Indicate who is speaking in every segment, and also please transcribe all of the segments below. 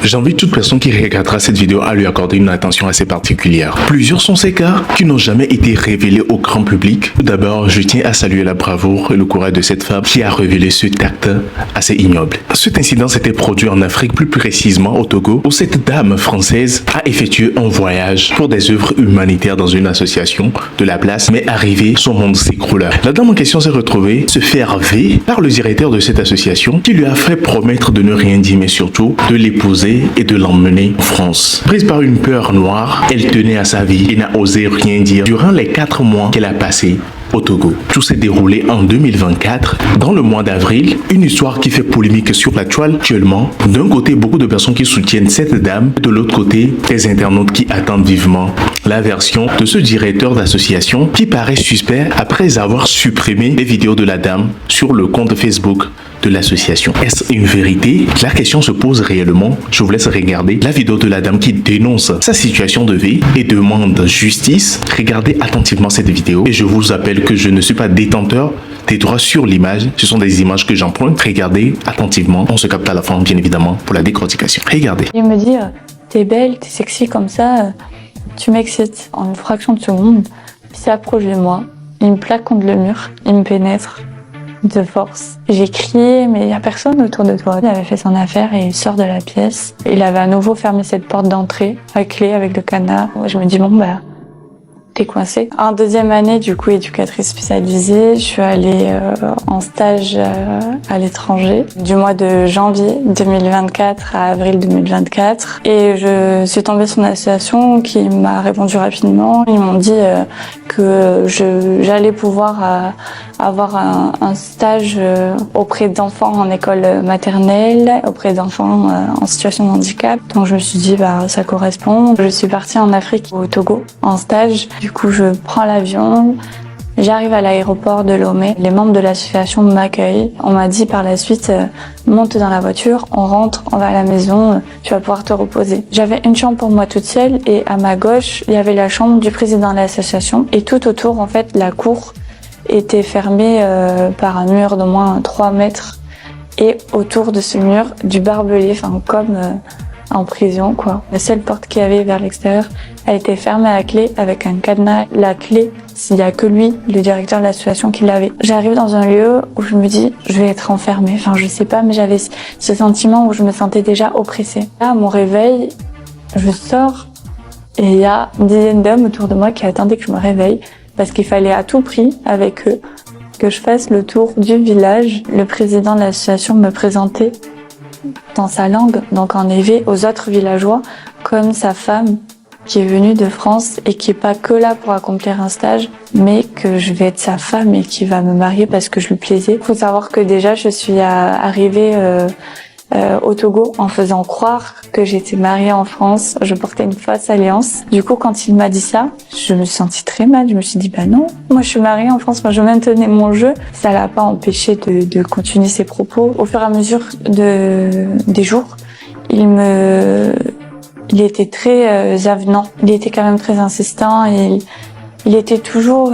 Speaker 1: J'invite toute personne qui regardera cette vidéo à lui accorder une attention assez particulière. Plusieurs sont ces cas qui n'ont jamais été révélés au grand public. Tout d'abord, je tiens à saluer la bravoure et le courage de cette femme qui a révélé ce acte assez ignoble. Cet incident s'était produit en Afrique, plus précisément au Togo, où cette dame française a effectué un voyage pour des œuvres humanitaires dans une association de la place, mais arrivé, son monde s'écroula. La dame en question s'est retrouvée se faire ver par le directeur de cette association qui lui a fait promettre de ne rien dire, mais surtout de l'épouser et de l'emmener en France. Prise par une peur noire, elle tenait à sa vie et n'a osé rien dire durant les 4 mois qu'elle a passés au Togo. Tout s'est déroulé en 2024, dans le mois d'avril, une histoire qui fait polémique sur la toile actuellement. D'un côté, beaucoup de personnes qui soutiennent cette dame, de l'autre côté, des internautes qui attendent vivement la version de ce directeur d'association qui paraît suspect après avoir supprimé les vidéos de la dame sur le compte Facebook de l'association. Est-ce une vérité? La question se pose réellement. Je vous laisse regarder la vidéo de la dame qui dénonce sa situation de vie et demande justice. Regardez attentivement cette vidéo et je vous rappelle que je ne suis pas détenteur des droits sur l'image. Ce sont des images que j'emprunte. Regardez attentivement. On se capte à la fin, bien évidemment, pour la décortication. Regardez.
Speaker 2: Il me dit, t'es belle, t'es sexy comme ça, tu m'excites. En une fraction de seconde, il s'approche de moi, il me plaque contre le mur, il me pénètre de force. J'ai crié, mais il n'y a personne autour de toi. Il avait fait son affaire et il sort de la pièce. Il avait à nouveau fermé cette porte d'entrée à clé avec le cadenas. Je me dis, bon, bah, t'es coincée. En deuxième année, du coup, éducatrice spécialisée, je suis allée en stage à l'étranger du mois de janvier 2024 à avril 2024. Et je suis tombée sur une association qui m'a répondu rapidement. Ils m'ont dit que j'allais pouvoir avoir un stage auprès d'enfants en école maternelle, auprès d'enfants en situation de handicap. Donc je me suis dit, bah, ça correspond. Je suis partie en Afrique, au Togo, en stage. Du coup, je prends l'avion, j'arrive à l'aéroport de Lomé. Les membres de l'association m'accueillent. On m'a dit par la suite, monte dans la voiture, on rentre, on va à la maison, tu vas pouvoir te reposer. J'avais une chambre pour moi toute seule et à ma gauche, il y avait la chambre du président de l'association. Et tout autour, en fait, la cour était fermée par un mur d'au moins 3 mètres. Et autour de ce mur, du barbelé, enfin comme en prison, quoi. La seule porte qu'il y avait vers l'extérieur, elle était fermée à la clé avec un cadenas. La clé, s'il y a que lui, le directeur de l'association, qui l'avait. J'arrive dans un lieu où je me dis, je vais être enfermée. Enfin, je sais pas, mais j'avais ce sentiment où je me sentais déjà oppressée. Là, à mon réveil, je sors et il y a une dizaine d'hommes autour de moi qui attendaient que je me réveille parce qu'il fallait à tout prix, avec eux, que je fasse le tour du village. Le président de l'association me présentait dans sa langue, donc en éveil aux autres villageois, comme sa femme qui est venue de France et qui est pas que là pour accomplir un stage, mais que je vais être sa femme et qui va me marier parce que je lui plaisais. Faut savoir que déjà je suis arrivée au Togo en faisant croire que j'étais mariée en France. Je portais une fausse alliance. Du coup, quand il m'a dit ça, je me suis sentie très mal. Je me suis dit, bah non, moi je suis mariée en France, moi je maintenais mon jeu. Ça l'a pas empêché de continuer ses propos. Au fur et à mesure des jours, il était très avenant. Il était quand même très insistant et il était toujours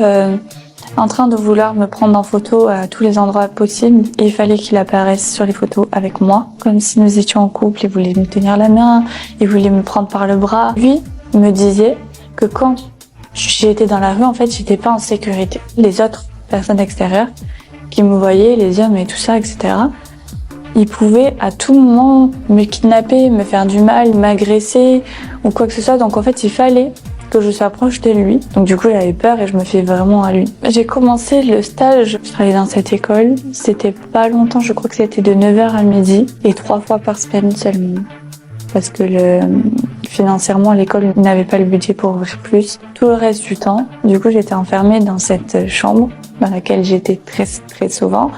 Speaker 2: en train de vouloir me prendre en photo à tous les endroits possibles. Et il fallait qu'il apparaisse sur les photos avec moi, comme si nous étions en couple. Il voulait me tenir la main, il voulait me prendre par le bras. Lui me disait que quand j'étais dans la rue, en fait, j'étais pas en sécurité. Les autres personnes extérieures qui me voyaient, les hommes et tout ça, etc., ils pouvaient à tout moment me kidnapper, me faire du mal, m'agresser ou quoi que ce soit. Donc en fait, il fallait que je sois proche de lui. Donc du coup, j'avais peur et je me fais vraiment à lui. J'ai commencé le stage, je travaillais dans cette école. C'était pas longtemps, je crois que c'était de 9h à midi et 3 fois par semaine seulement. Parce que financièrement, l'école n'avait pas le budget pour ouvrir plus. Tout le reste du temps, du coup, j'étais enfermée dans cette chambre dans laquelle j'étais très, très souvent.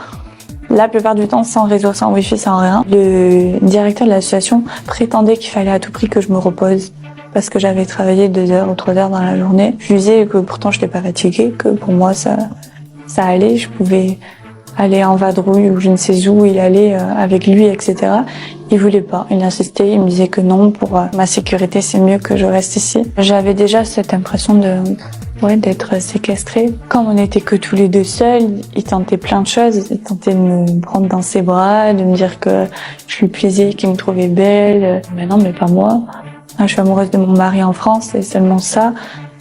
Speaker 2: La plupart du temps, sans réseau, sans wifi, sans rien. Le directeur de l'association prétendait qu'il fallait à tout prix que je me repose parce que j'avais travaillé 2 heures ou 3 heures dans la journée. Je lui disais que pourtant je n'étais pas fatiguée, que pour moi ça allait, je pouvais aller en vadrouille ou je ne sais où il allait avec lui, etc. Il voulait pas, il insistait, il me disait que non, pour ma sécurité c'est mieux que je reste ici. J'avais déjà cette impression Ouais, d'être séquestrée. Comme on n'était que tous les deux seuls, il tentait plein de choses. Il tentait de me prendre dans ses bras, de me dire que je lui plaisais, qu'il me trouvait belle. Mais non, mais pas moi. Je suis amoureuse de mon mari en France, c'est seulement ça.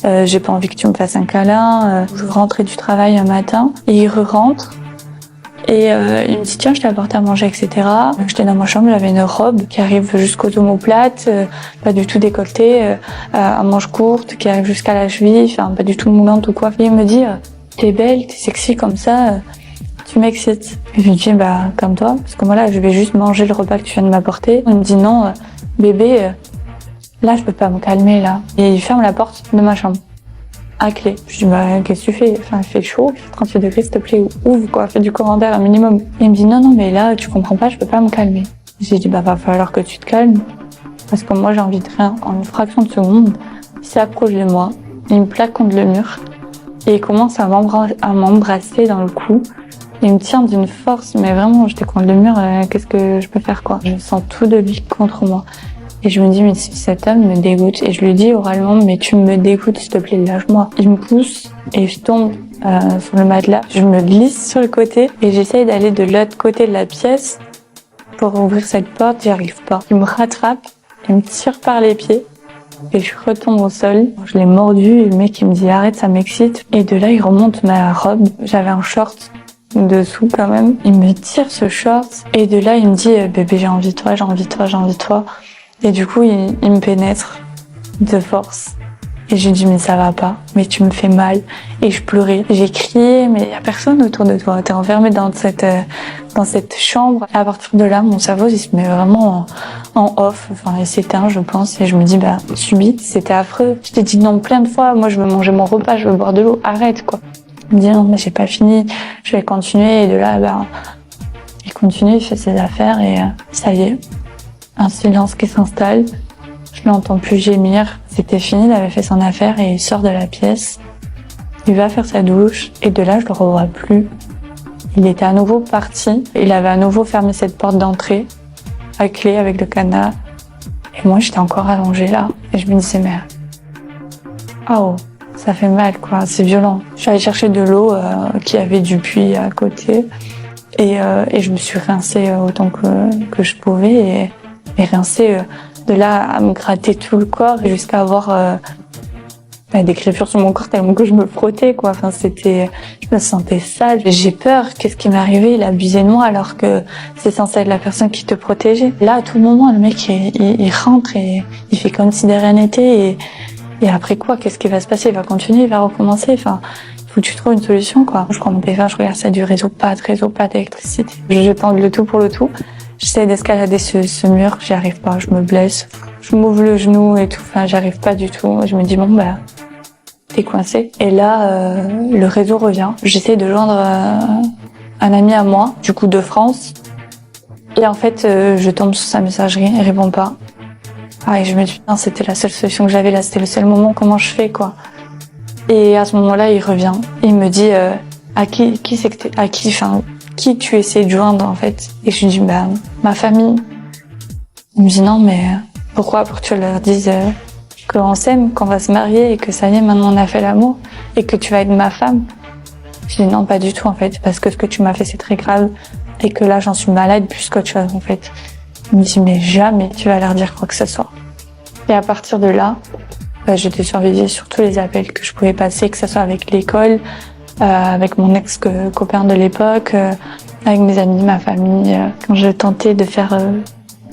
Speaker 2: J'ai pas envie que tu me fasses un câlin. Je rentrais du travail un matin et il re-rentre. Et il me dit tiens, je t'ai apporté à manger, etc. J'étais dans ma chambre, j'avais une robe qui arrive jusqu'aux omoplates, pas du tout décolletée, à manches courtes, qui arrive jusqu'à la cheville, enfin pas du tout moulante ou quoi. Et il me dit t'es belle, t'es sexy comme ça, tu m'excites. Et je lui dis bah comme toi, parce que moi là je vais juste manger le repas que tu viens de m'apporter. Il me dit non, bébé, là je peux pas me calmer là. Et il ferme la porte de ma chambre. À clé. Je dis, bah, qu'est-ce que tu fais? Enfin, il fait chaud, il fait 38 degrés, s'il te plaît, ouvre, quoi, fais du courant d'air un minimum. Et il me dit, non, mais là, tu comprends pas, je peux pas me calmer. J'ai dit, bah, va falloir que tu te calmes. Parce que moi, j'ai envie de rien. En une fraction de seconde, il s'approche de moi, il me plaque contre le mur, et il commence à m'embrasser dans le cou. Il me tient d'une force, mais vraiment, j'étais contre le mur, qu'est-ce que je peux faire, quoi? Je sens tout de lui contre moi. Et je me dis, mais cet homme me dégoûte. Et je lui dis oralement, mais tu me dégoûtes, s'il te plaît, lâche-moi. Il me pousse et je tombe sur le matelas. Je me glisse sur le côté et j'essaye d'aller de l'autre côté de la pièce pour ouvrir cette porte. J'y arrive pas. Il me rattrape, il me tire par les pieds et je retombe au sol. Je l'ai mordu et le mec il me dit, arrête, ça m'excite. Et de là, il remonte ma robe. J'avais un short dessous quand même. Il me tire ce short et de là, il me dit, bébé, j'ai envie de toi, j'ai envie de toi, j'ai envie de toi. Et du coup, il me pénètre de force. Et je lui dis, mais ça va pas, mais tu me fais mal. Et je pleurais. J'ai crié, mais il y a personne autour de toi. T'es enfermé dans cette chambre. Et à partir de là, mon cerveau, il se met vraiment en off. Enfin, il s'éteint, je pense. Et je me dis, bah, subite, c'était affreux. Je t'ai dit non plein de fois. Moi, je veux manger mon repas, je veux boire de l'eau. Arrête, quoi. Il me dit, non, mais j'ai pas fini. Je vais continuer. Et de là, bah, il continue, il fait ses affaires et ça y est. Un silence qui s'installe. Je l'entends plus gémir. C'était fini, il avait fait son affaire et il sort de la pièce. Il va faire sa douche et de là, je le revois plus. Il était à nouveau parti. Il avait à nouveau fermé cette porte d'entrée à clé avec le cadenas. Et moi, j'étais encore allongée là. Et je me disais, mais oh, ça fait mal, quoi. C'est violent. Je suis allée chercher de l'eau qui avait du puits à côté. Et je me suis rincée autant que je pouvais. Et rincée de là à me gratter tout le corps jusqu'à avoir des griffures sur mon corps tellement que je me frottais, quoi. Enfin, je me sentais sale. J'ai peur. Qu'est-ce qui m'est arrivé? Il abusait de moi alors que c'est censé être la personne qui te protégeait. Là, à tout moment, le mec, il rentre et il fait comme si de rien n'était. Et après quoi? Qu'est-ce qui va se passer? Il va continuer, il va recommencer. Enfin, faut que tu trouves une solution, quoi. Je prends mon téléphone, je regarde ça du réseau, pas d'électricité. Je tente le tout pour le tout. J'essaie d'escalader ce mur, j'y arrive pas, je me blesse. Je m'ouvre le genou et tout, enfin, j'arrive pas du tout. Je me dis, bon, bah, t'es coincé. Et là, le réseau revient. J'essaie de joindre un ami à moi, du coup, de France. Et en fait, je tombe sur sa messagerie, il répond pas. Ah, et je me dis, non, c'était la seule solution que j'avais là, c'était le seul moment, comment je fais, quoi. Et à ce moment-là, il revient. Il me dit, qui tu essaies de joindre, en fait? Et je lui dis, bah, ma famille. Il me dit, non, mais pourquoi? Pour que tu leur dises qu'on s'aime, qu'on va se marier et que ça y est, maintenant on a fait l'amour et que tu vas être ma femme. Je dis, non, pas du tout, en fait, parce que ce que tu m'as fait, c'est très grave et que là, j'en suis malade plus qu'autre chose, en fait. Il me dit, mais jamais tu vas leur dire quoi que ce soit. Et à partir de là, j'étais surveillée sur tous les appels que je pouvais passer, que ce soit avec l'école, avec mon ex-copain de l'époque, avec mes amis, ma famille, quand je tentais de faire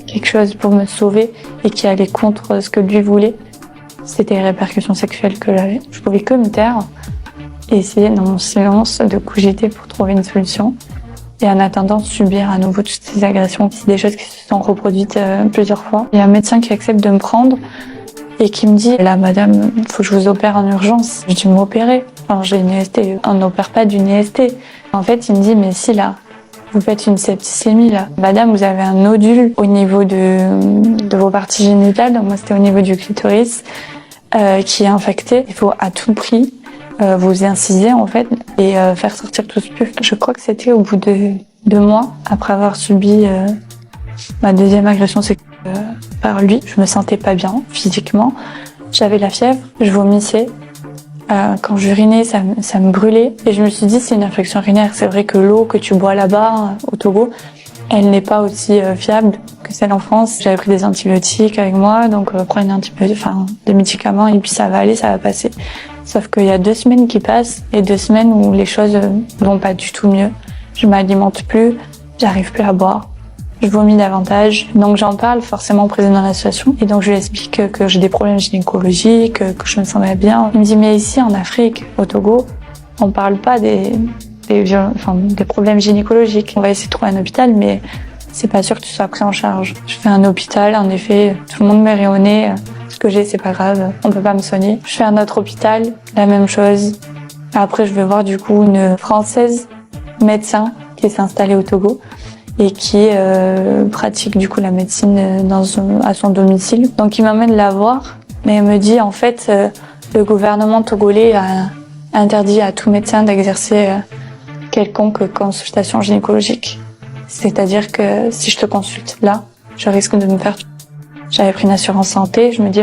Speaker 2: quelque chose pour me sauver et qui allait contre ce que lui voulait, c'était les répercussions sexuelles que j'avais. Je pouvais que me taire et essayer dans mon silence de cogiter pour trouver une solution et en attendant subir à nouveau toutes ces agressions. C'est des choses qui se sont reproduites plusieurs fois. Il y a un médecin qui accepte de me prendre et qui me dit, là, madame, il faut que je vous opère en urgence. Je dis, m'opérer. Alors, j'ai une IST. On n'opère pas d'une IST. En fait, il me dit, mais si, là, vous faites une septicémie, là. Madame, vous avez un nodule au niveau de vos parties génitales. Donc, moi, c'était au niveau du clitoris, qui est infecté. Il faut à tout prix vous inciser, en fait, et faire sortir tout ce pus. Je crois que c'était au bout de 2 mois, après avoir subi ma deuxième agression sexuelle par lui. Je me sentais pas bien physiquement. J'avais la fièvre, je vomissais. Quand j'urinais, ça me brûlait. Et je me suis dit, c'est une infection urinaire. C'est vrai que l'eau que tu bois là-bas, au Togo, elle n'est pas aussi fiable que celle en France. J'avais pris des antibiotiques avec moi, donc prendre des médicaments et puis ça va aller, ça va passer. Sauf qu'il y a 2 semaines qui passent et 2 semaines où les choses vont pas du tout mieux. Je m'alimente plus, j'arrive plus à boire, je vomis davantage. Donc j'en parle forcément présent dans la situation et donc je lui explique que j'ai des problèmes gynécologiques, que je me sens pas bien. Il me dit mais ici en Afrique, au Togo, on parle pas des problèmes gynécologiques. On va essayer de trouver un hôpital, mais c'est pas sûr que tu sois pris en charge. Je fais un hôpital, en effet, tout le monde m'est rayonné. Ce que j'ai, c'est pas grave, on peut pas me soigner. Je fais un autre hôpital, la même chose. Après, je vais voir du coup une Française médecin qui s'est installée au Togo et qui pratique du coup la médecine à son domicile. Donc, il m'amène la voir, mais elle me dit en fait, le gouvernement togolais a interdit à tout médecin d'exercer quelconque consultation gynécologique. C'est-à-dire que si je te consulte là, je risque de me faire... J'avais pris une assurance santé, je me dis,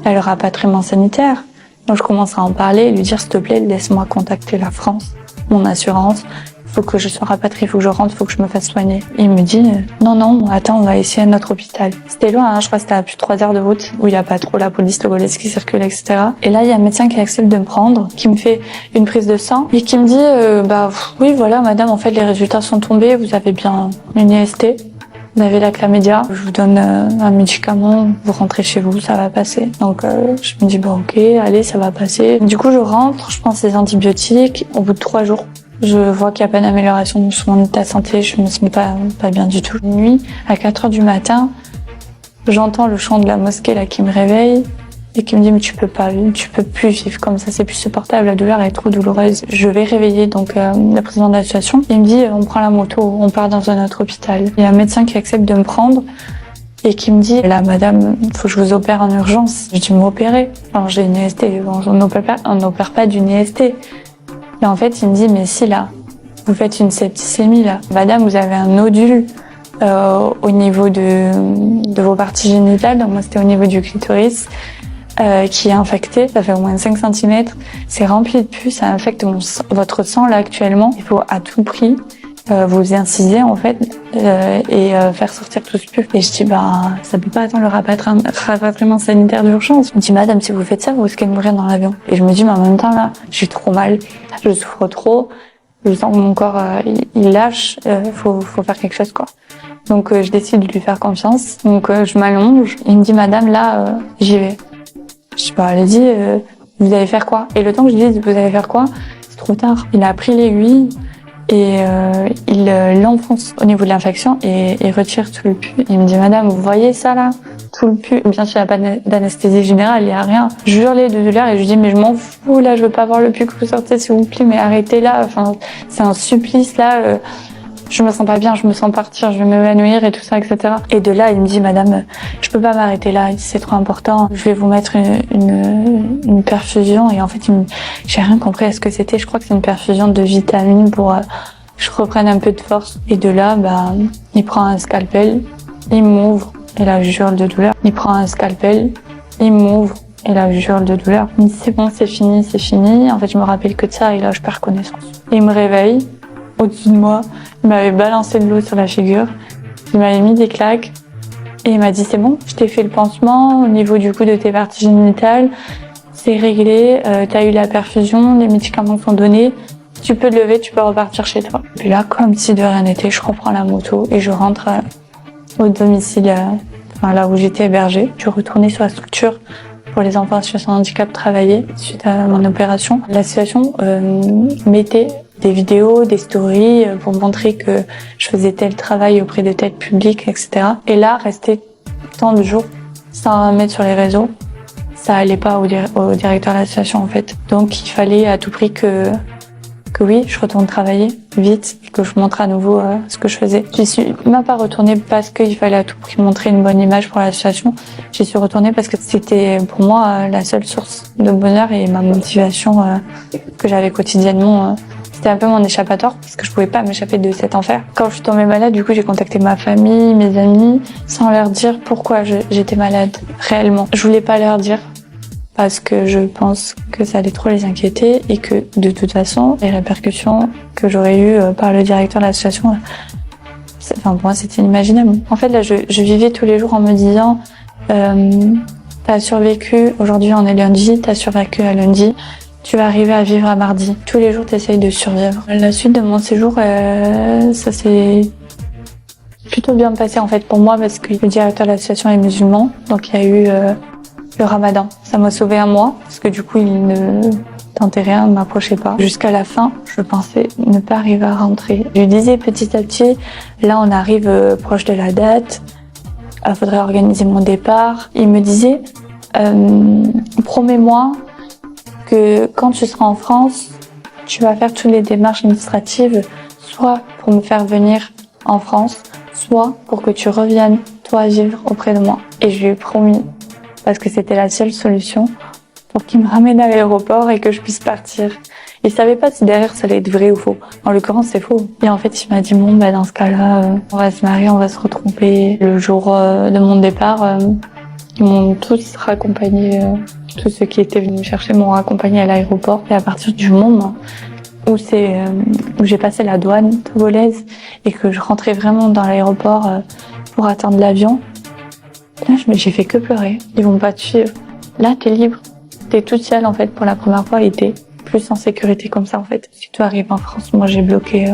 Speaker 2: elle aura pas de traitement sanitaire. Donc je commence à en parler et lui dire, s'il te plaît, laisse-moi contacter la France, mon assurance. Il faut que je sois rapatriée, il faut que je rentre, il faut que je me fasse soigner. Et il me dit, non, attends, on va essayer un autre hôpital. C'était loin, je crois que c'était à plus de 3 heures de route, où il n'y a pas trop la police togolaise qui circule, etc. Et là, il y a un médecin qui accepte de me prendre, qui me fait une prise de sang, et qui me dit, oui, voilà, madame, en fait, les résultats sont tombés, vous avez bien une IST. Vous avez la chlamydia, je vous donne un médicament, vous rentrez chez vous, ça va passer. Donc je me dis ok, allez, ça va passer. Du coup je rentre, je prends ces antibiotiques. Au bout de 3 jours, je vois qu'il n'y a pas d'amélioration sur mon état de santé, je me sens pas bien du tout. Une nuit, à 4 heures du matin, j'entends le chant de la mosquée là qui me réveille et qui me dit mais tu peux plus vivre comme ça, c'est plus supportable, la douleur est trop douloureuse. Je vais réveiller donc le président de l'association. Il me dit on prend la moto, on part dans un autre hôpital. Il y a un médecin qui accepte de me prendre et qui me dit là madame, faut que je vous opère en urgence. Je dis m'opérer. Alors j'ai une IST, on n'opère pas d'une IST. Et en fait il me dit mais si là, vous faites une septicémie là, madame vous avez un nodule au niveau de vos parties génitales, donc moi c'était au niveau du clitoris. Qui est infecté, ça fait au moins 5 cm, c'est rempli de pus, ça infecte votre sang là actuellement. Il faut à tout prix vous inciser en fait et faire sortir tout ce pus. Et je dis ça peut pas attendre le rapatriement sanitaire d'urgence. Je me dis madame si vous faites ça vous risquez de mourir dans l'avion. Et je me dis mais en même temps là j'ai trop mal, je souffre trop, je sens que mon corps il lâche, faut faire quelque chose quoi. Donc je décide de lui faire confiance. Donc je m'allonge, il me dit madame là j'y vais. Je dis allez-y, vous allez faire quoi? Et le temps que je dis vous allez faire quoi, c'est trop tard. Il a pris l'aiguille et il l'enfonce au niveau de l'infection et retire tout le pus. Il me dit madame, vous voyez ça là? Tout le pus. Bien sûr, il n'y a pas d'anesthésie générale, il n'y a rien. Je hurlais de douleur et je lui dis mais je m'en fous là, je veux pas voir le pus que vous sortez s'il vous plaît, mais arrêtez là. Enfin, c'est un supplice là. Je me sens pas bien, je me sens partir, je vais m'évanouir et tout ça, etc. Et de là, il me dit, madame, je peux pas m'arrêter là, c'est trop important. Je vais vous mettre une perfusion. Et en fait, j'ai rien compris à ce que c'était. Je crois que c'est une perfusion de vitamines pour que je reprenne un peu de force. Et de là, il prend un scalpel, il m'ouvre et là, je hurle de douleur. Il prend un scalpel, il m'ouvre et là, je hurle de douleur. Il me dit, c'est bon, c'est fini, c'est fini. En fait, je me rappelle que de ça et là, je perds connaissance. Et il me réveille. Au-dessus de moi, il m'avait balancé de l'eau sur la figure, il m'avait mis des claques et il m'a dit c'est bon, je t'ai fait le pansement au niveau du coup de tes parties génitales, c'est réglé, t'as eu la perfusion, les médicaments sont donnés, tu peux te lever, tu peux repartir chez toi. Puis là, comme si de rien n'était, je reprends la moto et je rentre au domicile, là où j'étais hébergée. Je suis retournée sur la structure pour les enfants en situation de handicap travailler suite à mon opération. L'association mettait des vidéos, des stories pour montrer que je faisais tel travail auprès de tel public, etc. Et là, rester tant de jours sans mettre sur les réseaux, ça allait pas au directeur de l'association en fait. Donc il fallait à tout prix que oui, je retourne travailler vite, que je montre à nouveau ce que je faisais. J'y suis même pas retournée parce qu'il fallait à tout prix montrer une bonne image pour l'association. J'y suis retournée parce que c'était pour moi la seule source de bonheur et ma motivation que j'avais quotidiennement. C'était un peu mon échappatoire parce que je pouvais pas m'échapper de cet enfer. Quand je suis tombée malade, du coup, j'ai contacté ma famille, mes amis, sans leur dire pourquoi j'étais malade réellement. Je voulais pas leur dire parce que je pense que ça allait trop les inquiéter et que de toute façon, les répercussions que j'aurais eues par le directeur de l'association, enfin, pour moi, c'était inimaginable. En fait, là, je vivais tous les jours en me disant, t'as survécu, aujourd'hui on est lundi, t'as survécu à lundi, tu vas arriver à vivre à mardi. Tous les jours, t'essayes de survivre. La suite de mon séjour, ça s'est plutôt bien passé en fait pour moi parce que le directeur de l'association est musulman, donc il y a eu le ramadan. Ça m'a sauvé un mois parce que du coup, il ne tentait rien, ne m'approchait pas. Jusqu'à la fin, je pensais ne pas arriver à rentrer. Je lui disais petit à petit, là on arrive proche de la date, il faudrait organiser mon départ. Il me disait, promets-moi que quand tu seras en France, tu vas faire toutes les démarches administratives, soit pour me faire venir en France, soit pour que tu reviennes, toi, vivre auprès de moi. Et je lui ai promis, parce que c'était la seule solution, pour qu'il me ramène à l'aéroport et que je puisse partir. Il savait pas si derrière ça allait être vrai ou faux. En l'occurrence, c'est faux. Et en fait, il m'a dit, bon, bah, dans ce cas-là, on va se marier, on va se retromper. Le jour de mon départ, ils m'ont tous raccompagné, tous ceux qui étaient venus me chercher m'ont raccompagné à l'aéroport. Et à partir du moment où j'ai passé la douane togolaise et que je rentrais vraiment dans l'aéroport pour attendre l'avion, là, j'ai fait que pleurer. Ils vont pas te suivre. Là, t'es libre. T'es toute seule, en fait, pour la première fois et t'es plus en sécurité comme ça, en fait. Si tu arrives en France, moi, j'ai bloqué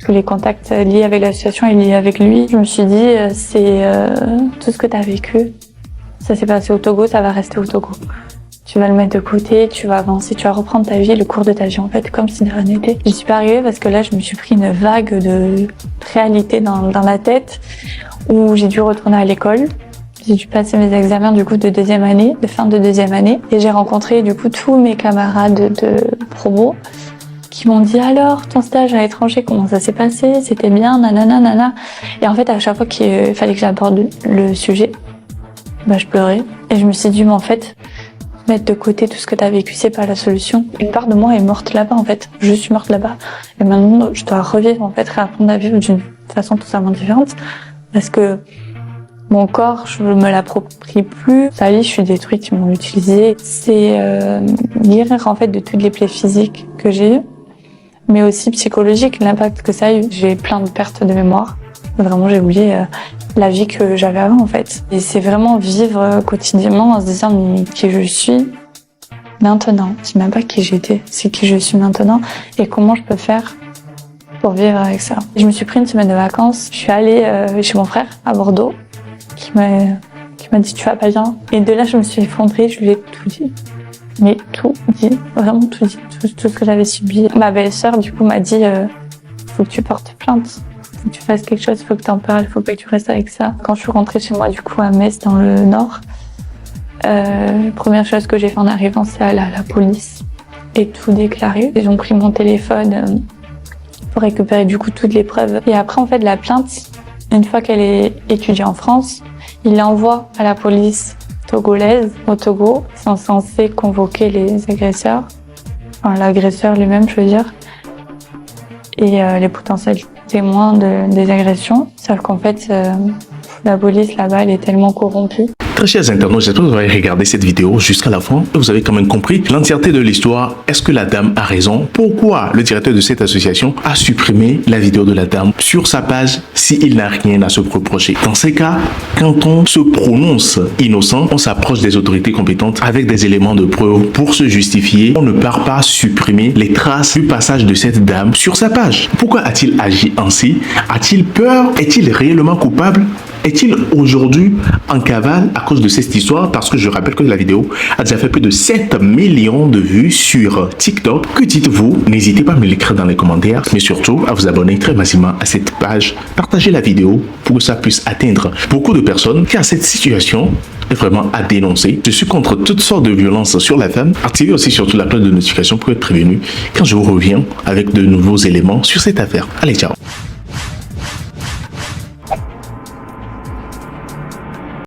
Speaker 2: tous les contacts liés avec l'association et liés avec lui. Je me suis dit, c'est tout ce que t'as vécu. Ça s'est passé au Togo, ça va rester au Togo. Tu vas le mettre de côté, tu vas avancer, tu vas reprendre ta vie, le cours de ta vie, en fait, comme si de rien n'était. J'y suis pas arrivée parce que là, je me suis pris une vague de réalité dans la tête où j'ai dû retourner à l'école. J'ai dû passer mes examens du coup de deuxième année, de fin de deuxième année, et j'ai rencontré du coup tous mes camarades de promo qui m'ont dit alors ton stage à l'étranger comment ça s'est passé, c'était bien, nanana nana. Et en fait à chaque fois qu'il fallait que j'aborde le sujet, bah je pleurais et je me suis dit mais en fait mettre de côté tout ce que t'as vécu c'est pas la solution. Une part de moi est morte là-bas en fait, je suis morte là-bas et maintenant je dois revivre en fait, réapprendre à vivre d'une façon totalement différente parce que mon corps, je me l'approprie plus. Sa vie, je suis détruite, ils m'ont utilisé. C'est guérir en fait de toutes les plaies physiques que j'ai eues, mais aussi psychologique, l'impact que ça a eu. J'ai plein de pertes de mémoire. Vraiment, j'ai oublié la vie que j'avais avant en fait. Et c'est vraiment vivre quotidiennement en se disant mais qui je suis maintenant. C'est même pas qui j'étais, c'est qui je suis maintenant et comment je peux faire pour vivre avec ça. Je me suis pris une semaine de vacances. Je suis allée chez mon frère à Bordeaux. Qui m'a dit tu vas pas bien et de là je me suis effondrée, je lui ai tout dit, mais tout dit, vraiment tout dit, tout ce que j'avais subi. Ma belle-sœur du coup m'a dit faut que tu portes plainte, faut que tu fasses quelque chose, faut que t'en parles, faut pas que tu restes avec ça. Quand je suis rentrée chez moi du coup à Metz dans le Nord, première chose que j'ai fait en arrivant c'est aller à la police et tout déclarer. Ils ont pris mon téléphone pour récupérer du coup toutes les preuves et après en fait la plainte, une fois qu'elle est étudiée en France, il l'envoie à la police togolaise au Togo. Ils sont censés convoquer les agresseurs, enfin l'agresseur lui-même, je veux dire, et les potentiels témoins des agressions. Sauf qu'en fait, la police là-bas, elle est tellement corrompue.
Speaker 1: Très chers internautes, j'espère que vous avez regardé cette vidéo jusqu'à la fin et vous avez quand même compris l'entièreté de l'histoire. Est-ce que la dame a raison? Pourquoi le directeur de cette association a supprimé la vidéo de la dame sur sa page s'il n'a rien à se reprocher? Dans ces cas, quand on se prononce innocent, on s'approche des autorités compétentes avec des éléments de preuve pour se justifier. On ne part pas supprimer les traces du passage de cette dame sur sa page. Pourquoi a-t-il agi ainsi? A-t-il peur? Est-il réellement coupable? Est-il aujourd'hui en cavale à cause de cette histoire? Parce que je rappelle que la vidéo a déjà fait plus de 7 millions de vues sur TikTok. Que dites-vous? N'hésitez pas à me l'écrire dans les commentaires, mais surtout à vous abonner très facilement à cette page. Partagez la vidéo pour que ça puisse atteindre beaucoup de personnes car cette situation est vraiment à dénoncer. Je suis contre toutes sortes de violences sur la femme. Activez aussi surtout la cloche de notification pour être prévenu quand je vous reviens avec de nouveaux éléments sur cette affaire. Allez, ciao!